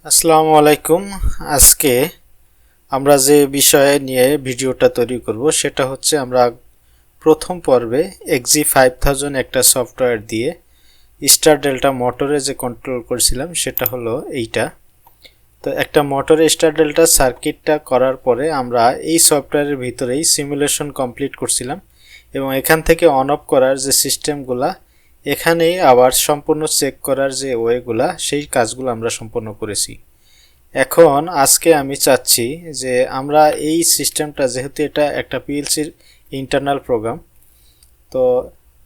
আসসালামু আলাইকুম। আজকে আমরা যে বিষয় নিয়ে ভিডিওটা তৈরি করব সেটা হচ্ছে আমরা প্রথম পর্বে XG5000 একটা সফটওয়্যার দিয়ে স্টার ডেল্টা মোটরে যে কন্ট্রোল করেছিলাম সেটা হলো এইটা। তো একটা মোটরে স্টার ডেল্টা সার্কিটটা করার পরে আমরা এই সফটওয়্যারের ভিতরেই সিমুলেশন কমপ্লিট করছিলাম এবং এখান থেকে অন অফ করার যে সিস্টেমগুলা এখানেই আবার সম্পূর্ণ চেক করার যে ওয়েগুলা সেই কাজগুলো আমরা সম্পন্ন করেছি। এখন আজকে আমি চাচ্ছি যে আমরা এই সিস্টেমটা, যেহেতু এটা একটা পিএলসির ইন্টারনাল প্রোগ্রাম, তো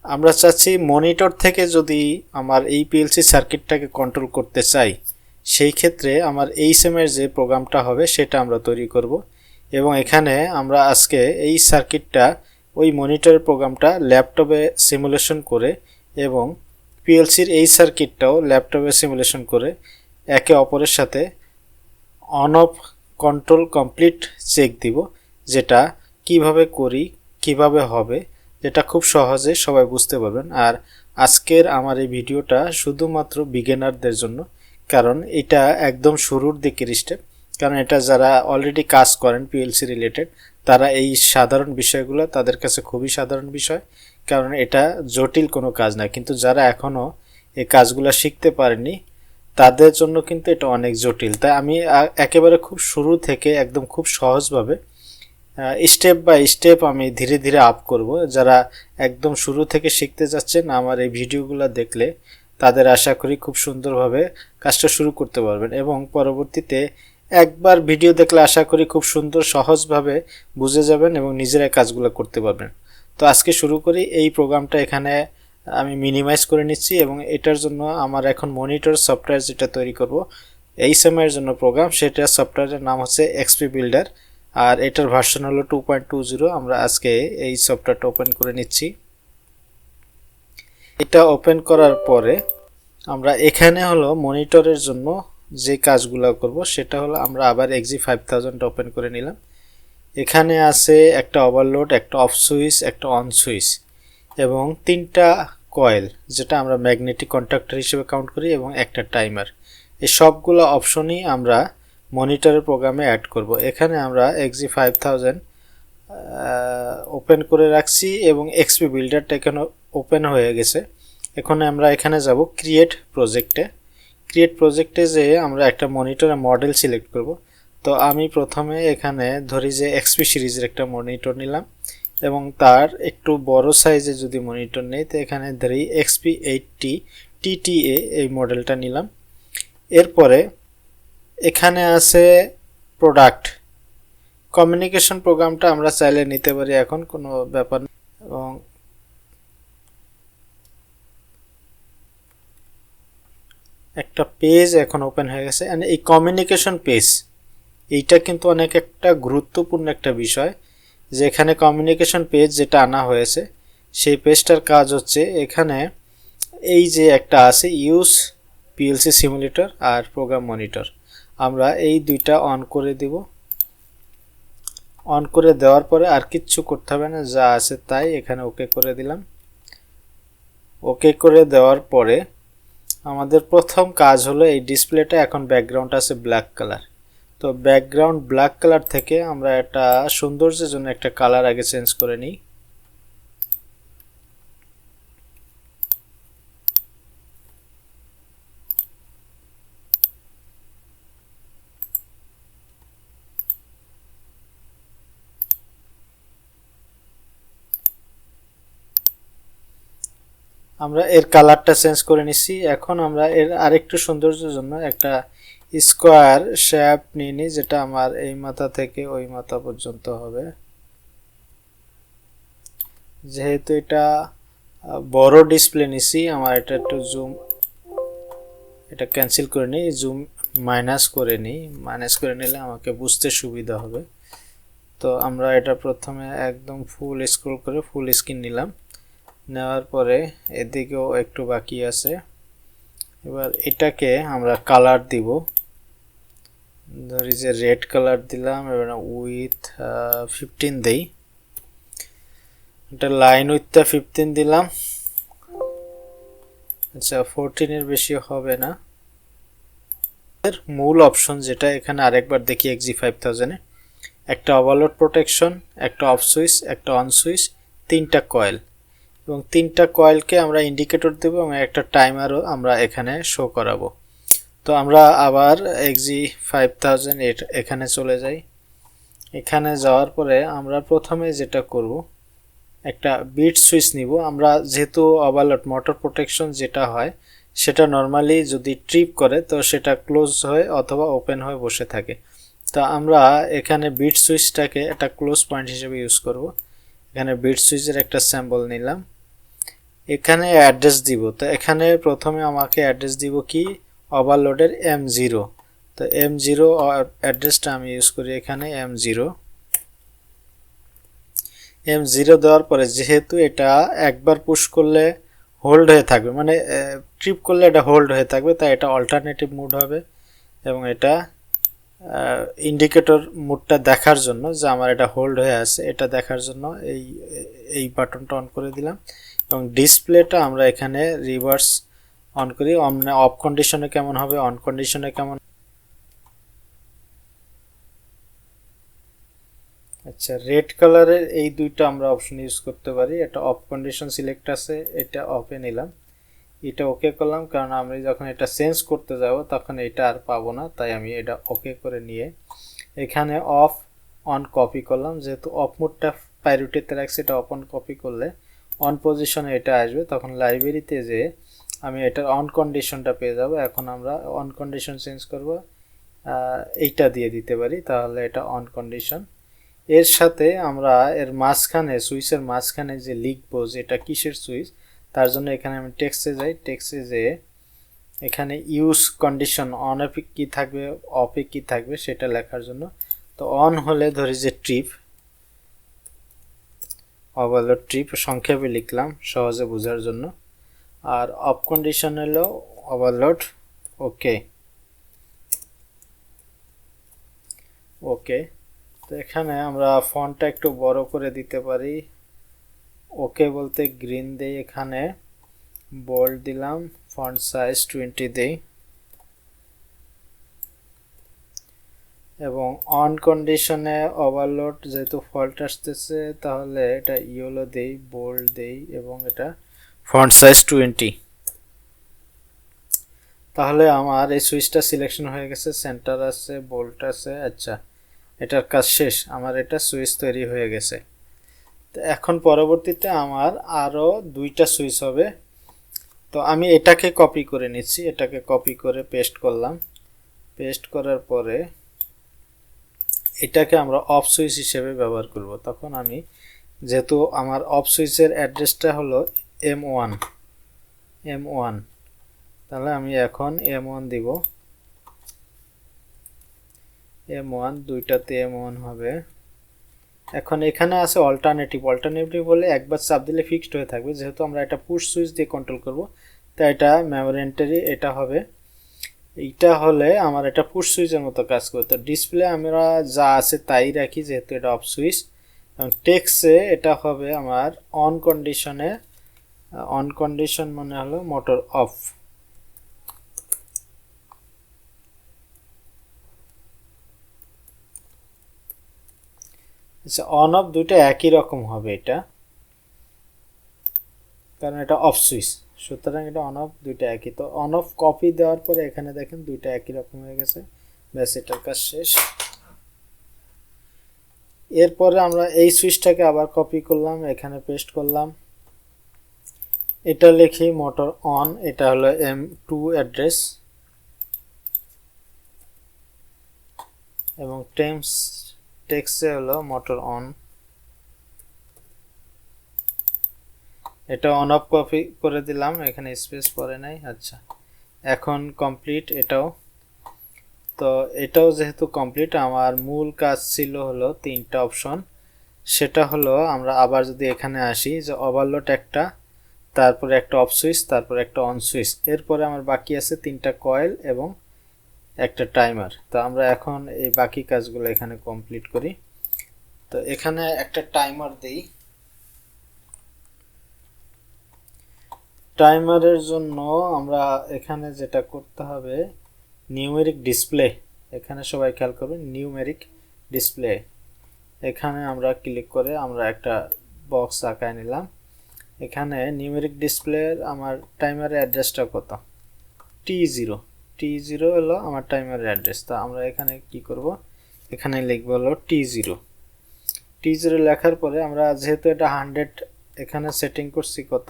আমরা চাচ্ছি মনিটর থেকে যদি আমার এই পিএলসি সার্কিটটাকে কন্ট্রোল করতে চাই সেই ক্ষেত্রে আমার এই সেমের যে প্রোগ্রামটা হবে সেটা আমরা তৈরি করব এবং এখানে আমরা আজকে এই সার্কিটটা ওই মনিটরের প্রোগ্রামটা ল্যাপটপে সিমুলেশন করে এবং পিএলসির এই সার্কিটটাও ল্যাপটপে সিমুলেশন করে একে অপরের সাথে on off control complete check দিব, যেটা কিভাবে করি কিভাবে হবে যেটা খুব সহজে সবাই বুঝতে পারবেন। আর আজকের আমার এই ভিডিওটা শুধুমাত্র বিগিনারদের জন্য, কারণ এটা একদম শুরুর দিকের স্টেপ। কারণ এটা যারা অলরেডি কাজ করেন পিএলসি রিলেটেড তারা এই সাধারণ বিষয়গুলো তাদের কাছে খুবই সাধারণ বিষয়, কারণ এটা জটিল কোনো কাজ না। কিন্তু যারা এখনও এই কাজগুলো শিখতে পারেনি তাদের জন্য কিন্তু এটা অনেক জটিল। তাই আমি একেবারে খুব শুরু থেকে একদম খুব সহজভাবে স্টেপ বাই স্টেপ আমি ধীরে ধীরে আপ করব। যারা একদম শুরু থেকে শিখতে যাচ্ছেন আমার এই ভিডিওগুলো দেখলে তাদের আশা করি খুব সুন্দরভাবে কাজটা শুরু করতে পারবেন এবং পরবর্তীতে একবার ভিডিও দেখলে আশা করি খুব সুন্দর সহজভাবে বুঝে যাবেন এবং নিজেরাই কাজগুলো করতে পারবেন। তো আজকে শুরু করি। এই প্রোগ্রামটা এখানে আমি মিনিমাইজ করে নিচ্ছি এবং এটার জন্য আমার এখন মনিটর সফটওয়্যার যেটা তৈরি করব এই সময়ের জন্য প্রোগ্রাম, সেটা সফটওয়্যারের নাম হচ্ছে xpbuilder আর এটার ভার্সন হলো 2.20। আমরা আজকে এই সফটওয়্যারটা ওপেন করে নিচ্ছি। এটা ওপেন করার পরে আমরা এখানে হলো মনিটরের জন্য যে কাজগুলো করব সেটা হলো আমরা আবার XG5000 ওপেন করে নিলাম। এখানে আছে একটা ওভারলোড, একটা অফ সুইচ, একটা অন সুইচ এবং তিনটা কয়েল যেটা আমরা ম্যাগনেটিক কন্ট্যাক্টর হিসেবে কাউন্ট করি এবং একটা টাইমার। এই সবগুলো অপশনই আমরা মনিটরের প্রোগ্রামে অ্যাড করব। এখানে আমরা XG5000 ওপেন করে রাখছি এবং এক্সপি বিল্ডারটা এখানে ওপেন হয়ে গেছে। এখন আমরা এখানে যাব ক্রিয়েট প্রজেক্টে যে আমরা একটা মনিটরের মডেল সিলেক্ট করব। তো আমি প্রথমে এখানে ধরি যে এক্সপি সিরিজের একটা মনিটর নিলাম এবং তার একটু বড় সাইজে যদি মনিটর নেই তো এখানে ধরি XP80 TTA এই মডেলটা নিলাম। এরপরে এখানে আছে প্রোডাক্ট কমিউনিকেশন প্রোগ্রামটা আমরা চাইলে নিতে পারি, এখন কোনো ব্যাপার না। এবং একটা পেজ এখন ওপেন হয়ে গেছে। এই কমিউনিকেশন পেজ এইটা কিন্তু অনেক একটা গুরুত্বপূর্ণ একটা বিষয়, যে এখানে কমিউনিকেশন পেজ যেটা আনা হয়েছে সেই পেজটার কাজ হচ্ছে এখানে এই যে একটা আছে ইউজ পিএলসি সিমুলেটর আর প্রোগ্রাম মনিটর, আমরা এই দুইটা অন করে দিব। অন করে দেওয়ার পরে আর কিচ্ছু করতে হবে না, যা আছে তাই এখানে ওকে করে দিলাম। ওকে করে দেওয়ার পরে আমাদের প্রথম কাজ হলো এই ডিসপ্লেটা এখন ব্যাকগ্রাউন্ড আছে ব্ল্যাক কালার। তো ব্যাকগ্রাউন্ড ব্ল্যাক কালার থেকে আমরা একটা সৌন্দর্যের জন্য একটা কালার আগে চেঞ্জ করে নিই। আমরা এর কালারটা চেঞ্জ করে নিছি। এখন আমরা এর আরেকটু সৌন্দর্যের জন্য একটা স্কোয়ার শেপ নিয়ে নিই, যেটা আমার এই মাথা থেকে ওই মাথা পর্যন্ত হবে। যেহেতু এটা বড় ডিসপ্লে নিছি আমার এটা একটু জুম, এটা ক্যান্সেল করে নিই, জুম মাইনাস করে নিই। মাইনাস করে নিলে আমাকে বুঝতে সুবিধা হবে। তো আমরা এটা প্রথমে একদম ফুল স্ক্রল করে ফুল স্ক্রিন নিলাম। নেওয়ার পরে এদিকেও একটু বাকি আছে। এবার এটাকে আমরা কালার দিব, ধরি যে রেড কালার দিলাম। এবার উইথ 15 দেই, এটা লাইন উইথটা 15 দিলাম। আচ্ছা 14 এর বেশি হবে না। এর মূল অপশন যেটা এখানে আরেকবার দেখি XG5000 এ একটা ওভারলোড প্রোটেকশন, একটা অফ সুইচ, একটা অন সুইচ, তিনটা কয়েল এবং তিনটা কয়েলকে আমরা ইন্ডিকেটর দেব এবং একটা টাইমারও আমরা এখানে শো করাবো। তো আমরা আবার XG5000 এখানে চলে যাই। এখানে যাওয়ার পরে আমরা প্রথমে যেটা করব একটা বিট সুইচ নিব। আমরা যেহেতু ওভারলোড মোটর প্রোটেকশন যেটা হয় সেটা নরমালি যদি ট্রিপ করে তো সেটা ক্লোজ হয়ে অথবা ওপেন হয়ে বসে থাকে। তো আমরা এখানে বিট সুইচটাকে একটা ক্লোজ পয়েন্ট হিসেবে ইউজ করব। এখানে বিট সুইচের একটা স্যাম্পল নিলাম, এখানে অ্যাড্রেস দিব। তো এখানে প্রথমে আমাকে অ্যাড্রেস দিব কি ওভারলোডের M0। তো M0 অ্যাড্রেসটা আমি ইউজ করি এখানে M0 দেওয়ার পরে যেহেতু এটা একবার পুশ করলে হোল্ড হয়ে থাকবে, মানে ট্রিপ করলে এটা হোল্ড হয়ে থাকবে, তাই এটা অল্টারনেটিভ মোড হবে এবং এটা ইন্ডিকেটর মোডটা দেখার জন্য যে আমার এটা হোল্ড হয়ে আছে এটা দেখার জন্য এই বাটনটা অন করে দিলাম এবং ডিসপ্লেটা আমরা এখানে রিভার্স অন করি। অফ কন্ডিশনে কেমন হবে, অন কন্ডিশনে কেমন। আচ্ছা, রেড কালারের এই দুইটা আমরা অপশন ইউজ করতে পারি। এটা অফ কন্ডিশন সিলেক্ট আছে, এটা অফে নিলাম, এটা ওকে করলাম, কারণ আমি যখন এটা চেঞ্জ করতে যাব তখন এটা আর পাবো না, তাই আমি এটা ওকে করে নিয়ে এখানে অফ অন কপি করলাম। যেহেতু অফ মোডটা প্রায়োরিটিতে রাখছি, এটা অফ অন কপি করলে অন পজিশনে এটা আসবে, তখন লাইব্রেরিতে যে আমি এটার অন কন্ডিশনটা পেয়ে যাব। এখন আমরা অন কন্ডিশন চেঞ্জ করব, এইটা দিয়ে দিতে পারি, তাহলে এটা অন কন্ডিশন। এর সাথে আমরা এর মাঝখানে সুইচের মাঝখানে যে লিখবো যে এটা কিসের সুইচ, তার জন্য এখানে আমি টেক্সটে যাই, টেক্সটে যেয়ে এখানে ইউজ কন্ডিশন অন এ কি থাকবে অফে কি থাকবে সেটা লেখার জন্য। তো অন হলে ধরি যে ট্রিপ, ওভারলোড ট্রিপ সংক্ষেপে লিখলাম সহজে বোঝার জন্য, আর অফ কন্ডিশন হলো ওভারলোড ওকে। ওকে, তো এখানে আমরা ফন্টটা একটু বড় করে দিতে পারি। ওকে বলতে গ্রিন দেই, এখানে বোল্ড দিলাম, ফন্ট সাইজ 20 দেই এবং অন কন্ডিশনে ওভারলোড যেহেতু ফল্ট আসতেছে তাহলে এটা ইয়েলো দেই, বোল্ড দেই এবং এটা ফন্ট সাইজ 20। তাহলে আমার এই সুইচটা সিলেকশন হয়ে গেছে, সেন্টার আছে, বোল্ট আছে। আচ্ছা, এটার কাজ শেষ, আমার এটা সুইচ তৈরি হয়ে গেছে। তো এখন পরবর্তীতে আমার আরও দুইটা সুইচ হবে। তো আমি এটাকে কপি করে নিচ্ছি, এটাকে কপি করে পেস্ট করলাম। পেস্ট করার পরে এটাকে আমরা অফ সুইচ হিসেবে ব্যবহার করব। তখন আমি যেহেতু আমার অফ সুইচের অ্যাড্রেসটা হলো M1, তাহলে আমি এখন M1 দিব। M1 দুইটাতে M1 হবে। এখন এখানে আছে অল্টারনেটিভ বলে একবার চাপ দিলে ফিক্সড হয়ে থাকবে। যেহেতু আমরা এটা পুশ সুইচ দিয়ে কন্ট্রোল করব, তাই এটা মেমোরি এন্ট্রি এটা হবে। এইটা হলে আমার এটা পুশ সুইচের মতো কাজ করবে। তো ডিসপ্লে আমরা যা আছে তাই রাখি যেহেতু এটা অফ সুইচ, এবং টেক্সে এটা হবে আমার অন কন্ডিশনে। অন কন্ডিশন মানে হলো মোটর অফ। আচ্ছা, অন অফ দুইটা একই রকম হবে এটা, কারণ এটা অফ সুইচ, সুতরাং এটা অন অফ দুইটা একই। তো অন অফ কপি দেওয়ার পরে এখানে দেখেন দুইটা একই রকম হয়ে গেছে, ব্যাস এটার কাজ শেষ। এরপরে আমরা এই সুইচটাকে আবার কপি করলাম, এখানে পেস্ট করলাম, এটা লিখি মোটর অন, এটা হলো M2 অ্যাড্রেস এবং টেক্সটে হলো মোটর অন। এটা অন অফ কপি করে দিলাম, এখানে স্পেস পড়ে নাই। আচ্ছা, এখন কমপ্লিট এটাও। তো এটাও যেহেতু কমপ্লিট, আমার মূল কাজ ছিল হলো তিনটা অপশন। সেটা হলো আমরা আবার যদি এখানে আসি যে ওভারলোড একটা, তারপরে একটা অফ সুইচ, তারপরে একটা অন সুইচ, এরপরে আমার বাকি আছে তিনটা কয়েল এবং একটা টাইমার। তো আমরা এখন এই বাকি কাজগুলো এখানে কমপ্লিট করি। তো এখানে একটা টাইমার দেই। টাইমারের জন্য আমরা এখানে যেটা করতে হবে, নিউমেরিক ডিসপ্লে, এখানে সবাই খেয়াল করবেন নিউমেরিক ডিসপ্লে, এখানে আমরা ক্লিক করে আমরা একটা বক্স আঁকায় নিলাম। এখানে নিউমেরিক ডিসপ্লের আমার টাইমারের অ্যাড্রেসটা কত, T0, T0 হলো আমার টাইমারের অ্যাড্রেস। তো আমরা এখানে কি করব, এখানে লিখব হলো T0। T0 লেখার পরে আমরা যেহেতু এটা 100 এখানে সেটিং করছি কত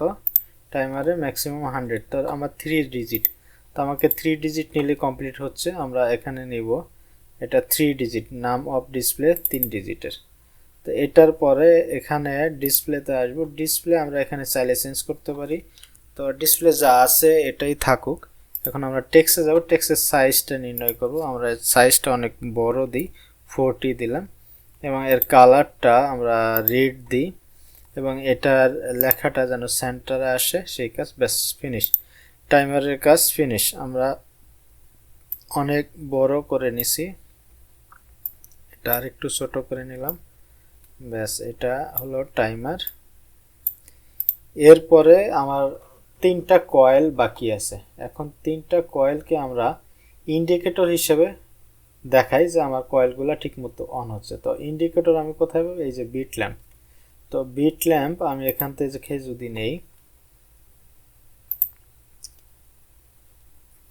টাইমারে ম্যাক্সিমাম 100, তো আমার 3 ডিজিট, তো আমাকে 3 ডিজিট নিলে কমপ্লিট হচ্ছে। আমরা এখানে নিব এটা 3 ডিজিট, নাম অফ ডিসপ্লে 3 ডিজিটের। তো এটার পরে এখানে ডিসপ্লেতে আসবো, ডিসপ্লে আমরা এখানে চাইলে চেঞ্জ করতে পারি। তো ডিসপ্লে যা আছে এটাই থাকুক। এখন আমরা টেক্সটে যাব, টেক্সটের সাইজটা নির্ণয় করব। আমরা সাইজটা অনেক বড় দিই, 40 দিলাম, এবং এর কালারটা আমরা রেড দিই, এবং এটার লেখাটা যেন সেন্টারে আসে সেই কাজ, ব্যাস ফিনিশ, টাইমারের কাজ ফিনিশ। আমরা অনেক বড় করে নিছি, এটা আর একটু ছোট করে নিলাম, ব্যাস এটা হলো টাইমার। এরপরে আমার 3টা কয়েল বাকি আছে। এখন 3টা কয়েলকে আমরা ইন্ডিকেটর হিসেবে দেখাই যে আমার কয়েলগুলো ঠিকমতো অন হচ্ছে। তো ইন্ডিকেটর আমি কোথায় পাবো, এই যে বিট ল্যাম্প। তো বিট ল্যাম্প আমি এখান থেকে যদি নেই,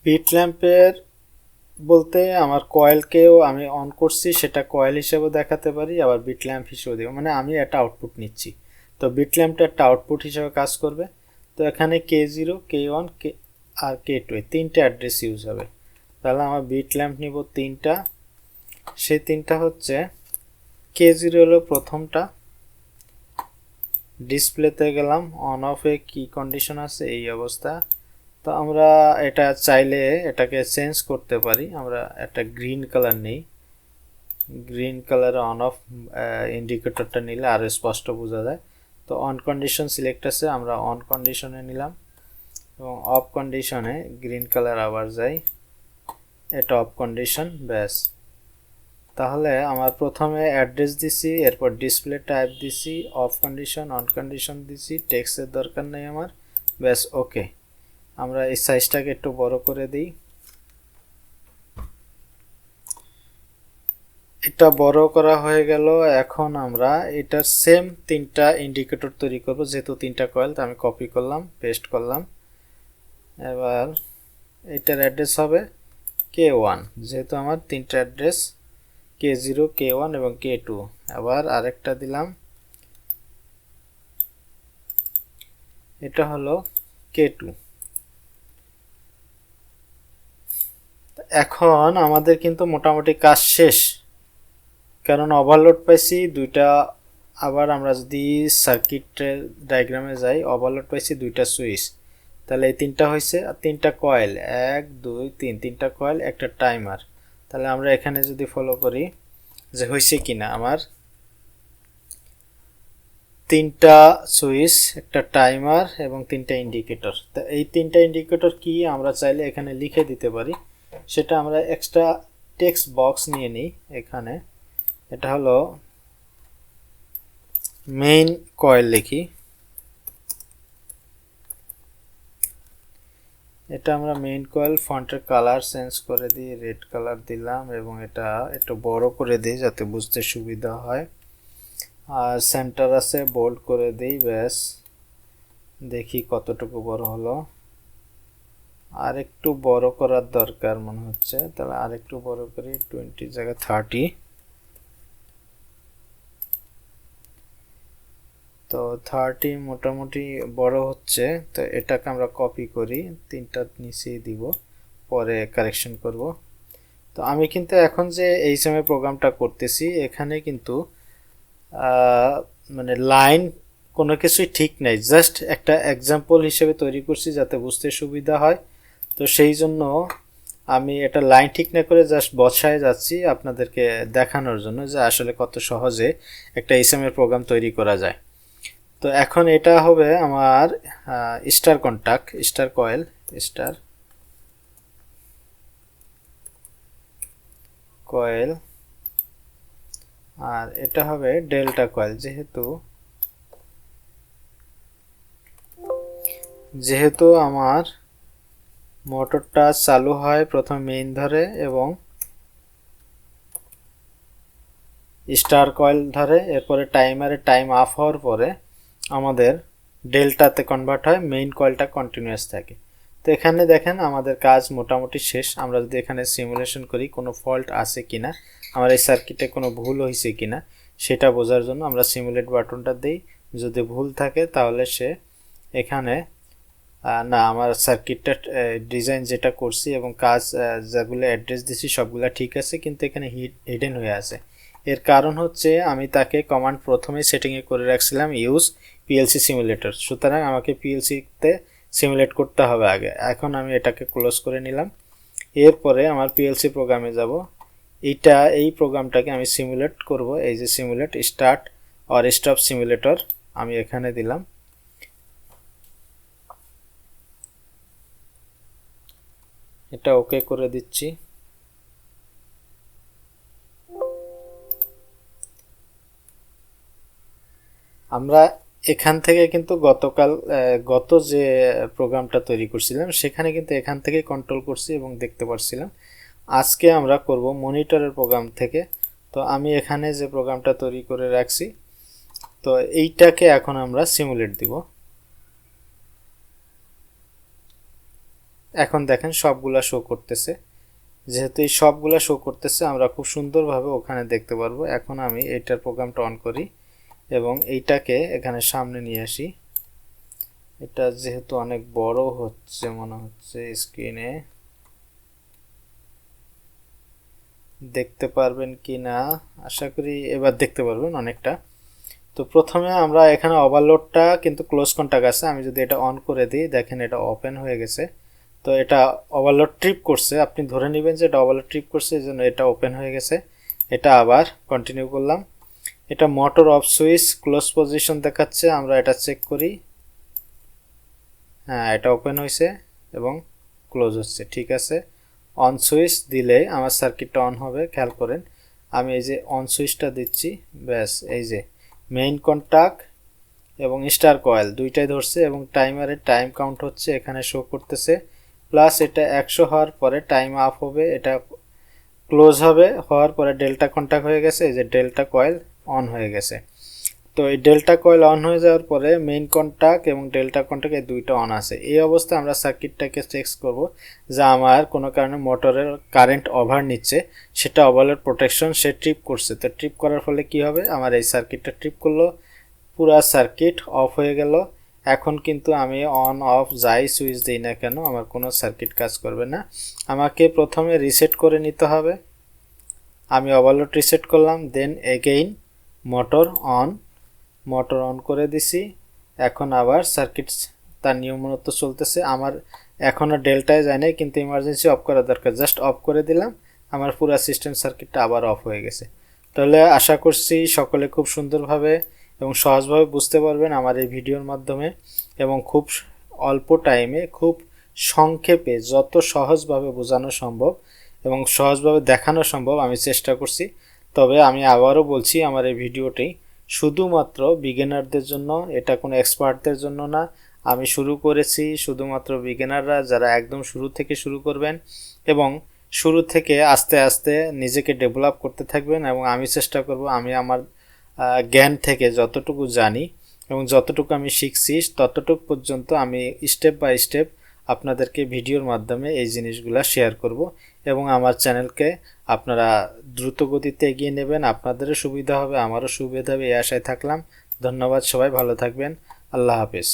বিট ল্যাম্পের বলতে আমার কয়েলকেও আমি অন করছি সেটা কয়েল হিসেবে দেখাতে পারি, আবার বিট ল্যাম্প হিসেবে দেবো, মানে আমি একটা আউটপুট নিচ্ছি। তো বিট ল্যাম্পটা একটা আউটপুট হিসেবে কাজ করবে। তো এখানে K0, K1 আর K2 3টে অ্যাড্রেস ইউজ হবে। তাহলে আমার বিট ল্যাম্প নিব 3টা, সেই 3টা হচ্ছে K0 হলো প্রথমটা, ডিসপ্লেতে গেলাম, অন অফে কি কন্ডিশন আছে এই অবস্থা। তো আমরা এটা চাইলে এটাকে চেঞ্জ করতে পারি, আমরা একটা গ্রিন কালার নেই, গ্রিন কালারে অন অফ ইন্ডিকেটরটা নিলে আরও স্পষ্ট বোঝা যায়। তো অন কন্ডিশন সিলেক্ট আছে, আমরা অন কন্ডিশনে নিলাম, এবং অফ কন্ডিশনে গ্রিন কালার আবার যাই, এটা অফ কন্ডিশন, ব্যাস। তাহলে আমার প্রথমে অ্যাড্রেস দিছি, এরপর ডিসপ্লে টাইপ দিছি, অফ কন্ডিশন, অন কন্ডিশন দিছি, টেক্সটের দরকার নেই আমার, ব্যাস ওকে। আমরা এই সাইজটাকে একটু বড় করে দিই, এটা বড় করা হয়ে গেল। এখন আমরা এটার সেম 3টা ইন্ডিকেটর তৈরি করব, যেহেতু 3টা কয়েল, তো আমি কপি করলাম, পেস্ট করলাম। এবার এটার অ্যাড্রেস হবে K1, যেহেতু আমার 3টা অ্যাড্রেস K0, K1 এবং K2। আবার আরেকটা দিলাম, এটা হলো K2। এখন আমাদের কিন্তু মোটামুটি কাজ শেষ, কারণ ওভারলোড পাইছি 2টা। আবার আমরা যদি সার্কিটের ডায়াগ্রামে যাই, ওভারলোড পাইছি 2টা সুইচ, তাহলে এই 3টা হয়েছে, আর 3টা কয়েল, 1 2 3, 3টা কয়েল, একটা টাইমার। তাহলে আমরা এখানে যদি ফলো করি যে হয়েছে কিনা, আমার 3টা সুইচ, একটা টাইমার এবং 3টা ইন্ডিকেটর। তো এই 3টা ইন্ডিকেটর কি আমরা চাইলে এখানে লিখে দিতে পারি, সেটা আমরা এক্সট্রা টেক্সট বক্স নিয়ে নিই। এখানে এটা হলো মেইন কয়েল লিখি, এটা আমরা মেইন কয়েল, ফন্টের কালার চেঞ্জ করে দিই, রেড কালার দিলাম, এবং এটা একটু বড় করে দিই যাতে বুঝতে সুবিধা হয়। আর সেন্টার আছে, বোল্ড করে দিই, ব্যাস। দেখি কতটুকু বড় হলো, আর একটু বড় করার দরকার মনে হচ্ছে, তাহলে আর একটু বড় করি, 20 জায়গায় 30। তো 30 মোটামুটি বড় হচ্ছে। তো এটাকে আমরা কপি করি, 3টা নিচেই দিব, পরে কারেকশন করব। তো আমি কিন্তু এখন যে এই সময় প্রোগ্রামটা করতেছি, এখানে কিন্তু মানে লাইন কোনো কিছুই ঠিক নাই, জাস্ট একটা এক্সাম্পল হিসেবে তৈরি করছি যাতে বুঝতে সুবিধা হয়। তো সেই জন্য আমি এটা লাইন ঠিক না করে জাস্ট বসায় যাচ্ছি আপনাদেরকে দেখানোর জন্য যে আসলে কত সহজে একটা এসএমএর প্রোগ্রাম তৈরি করা যায়। তো এখন এটা হবে আমার star contact, star coil, star coil, আর এটা হবে ডেল্টা কয়েল। যেহেতু আমার মোটরটা চালু হয় প্রথম মেইন ধরে এবং স্টার কয়েল ধরে, এরপরে টাইমারে টাইম অফ হওয়ার পরে আমাদের ডেল্টাতে কনভার্ট হয়, মেইন কয়েলটা কন্টিনিউয়াস থাকে। তো এখানে দেখেন আমাদের কাজ মোটামুটি শেষ। আমরা যদি এখানে সিমুলেশন করি কোনো ফল্ট আছে কিনা, আমার এই সার্কিটে কোনো ভুল হয়েছে কিনা সেটা বোঝার জন্য আমরা সিমুলেট বাটনটা দিই। যদি ভুল থাকে তাহলে সে এখানে না, আমার সার্কিটটা ডিজাইন যেটা করছি এবং কাজ যেগুলো অ্যাড্রেস দিছি সবগুলো ঠিক আছে, কিন্তু এখানে হিডেন হয়ে আছে। এর কারণ হচ্ছে আমি তাকে কমান্ড প্রথমে সেটিংয়ে করে রাখছিলাম ইউজ পিএলসি সিমুলেটর, সুতরাং আমাকে পিএলসিতে সিমুলেট করতে হবে আগে। এখন আমি এটাকে ক্লোজ করে নিলাম। এরপরে আমার পিএলসি প্রোগ্রামে যাব। এই প্রোগ্রামটাকে আমি সিমুলেট করব। এই যে simulate start or stop simulator আমি এখানে দিলাম। এটা ওকে করে দিচ্ছি। আমরা এখান থেকে কিন্তু গত যে প্রোগ্রামটা তৈরি করছিলাম সেখানে কিন্তু এখান থেকে কন্ট্রোল করছি এবং দেখতে পারছিলাম। আজকে আমরা করব মনিটরের প্রোগ্রাম থেকে। তো আমি এখানে যে প্রোগ্রামটা তৈরি করে রাখছি, তো এইটাকে এখন আমরা সিমুলেট দিব। এখন দেখেন সবগুলা শো করতেছে। যেহেতু এই সবগুলা শো করতেছে আমরা খুব সুন্দরভাবে ওখানে দেখতে পারবো। এখন আমি এটার প্রোগ্রামটা অন করি এবং এইটাকে এখানে সামনে নিয়ে আসি। এটা যেহেতু অনেক বড় হচ্ছে মনে হচ্ছে, স্ক্রিনে দেখতে পারবেন কি না আশা করি এবার দেখতে পারবেন অনেকটা। তো প্রথমে আমরা এখানে ওভারলোডটা কিন্তু ক্লোজ কন্টাক্ট আছে, আমি যদি এটা অন করে দিই দেখেন এটা ওপেন হয়ে গেছে। তো এটা ওভারলোড ট্রিপ করছে, আপনি ধরে নেবেন যে এটা ওভারলোড ট্রিপ করছে, এই জন্য এটা ওপেন হয়ে গেছে। এটা আবার কন্টিনিউ করলাম। এটা motor off switch close position দেখাচ্ছে, আমরা এটা চেক করি। হ্যাঁ, এটা ওপেন হয়েছে এবং ক্লোজ হচ্ছে, ঠিক আছে। অন সুইচ দিলে আমার সার্কিটটা অন হবে। খেয়াল করেন আমি এই যে অন সুইচটা দিচ্ছি, ব্যাস এই যে মেইন কন্টাক্ট এবং স্টার কয়েল দুইটাই ধরছে এবং টাইমারে টাইম কাউন্ট হচ্ছে এখানে শো করতেছে। প্লাস এটা 100 হওয়ার পরে টাইম অফ হবে, এটা ক্লোজ হবে, হওয়ার পরে ডেল্টা কন্টাক্ট হয়ে গেছে, এই যে ডেল্টা কয়েল অন হয়ে গেছে। তো এই ডেল্টা কয়েল অন হয়ে যাওয়ার পরে মেইন কন্টাক্ট এবং ডেল্টা কন্টাক্ট এই দুইটা অন আছে। এই অবস্থায় আমরা সার্কিটটাকে চেক করব যে আমার কোনো কারণে মোটরের কারেন্ট ওভার নিচ্ছে, সেটা ওভারলোড প্রোটেকশন সে ট্রিপ করছে। তো ট্রিপ করার ফলে কি হবে, আমার এই সার্কিটটা ট্রিপ করলো, পুরা সার্কিট অফ হয়ে গেল। এখন কিন্তু আমি অন অফ যাই সুইচ দিই না কেন আমার কোনো সার্কিট কাজ করবে না। আমাকে প্রথমে রিসেট করে নিতে হবে। আমি ওভারলোড রিসেট করলাম, দেন এগেইন মোটর অন করে দিছি। এখন আবার সার্কিট তার নিয়ম মতো চলতেছে। আমার এখনও ডেল্টায় যায় নাই, কিন্তু ইমার্জেন্সি অফ করা দরকার, জাস্ট অফ করে দিলাম, আমার পুরো সিস্টেম সার্কিটটা আবার অফ হয়ে গেছে। তাহলে আশা করছি সকলে খুব সুন্দরভাবে এবং সহজভাবে বুঝতে পারবেন আমার এই ভিডিওর মাধ্যমে, এবং খুব অল্প টাইমে খুব সংক্ষেপে যত সহজভাবে বোঝানো সম্ভব এবং সহজভাবে দেখানো সম্ভব আমি চেষ্টা করছি। তবে আমি আবারও বলছি আমার এই ভিডিওটি শুধুমাত্র বিগিনারদের জন্য, এটা কোনো এক্সপার্টদের জন্য না। আমি শুরু করেছি শুধুমাত্র বিগিনাররা যারা একদম শুরু থেকে শুরু করবেন এবং শুরু থেকে আস্তে আস্তে নিজেকে ডেভেলপ করতে থাকবেন, এবং আমি চেষ্টা করব আমি আমার জ্ঞান থেকে যতটুকু জানি এবং যতটুকু আমি শিখছি ততটুকু পর্যন্ত আমি স্টেপ বাই স্টেপ আপনাদেরকে ভিডিওর মাধ্যমে এই জিনিসগুলো শেয়ার করব, এবং আমার চ্যানেলকে আপনারা দ্রুত গতিতে এগিয়ে নেবেন। আপনাদেরও সুবিধা হবে, আমারও সুবিধা হবে, এই আশায় থাকলাম। ধন্যবাদ, সবাই ভালো থাকবেন। আল্লাহ হাফেজ।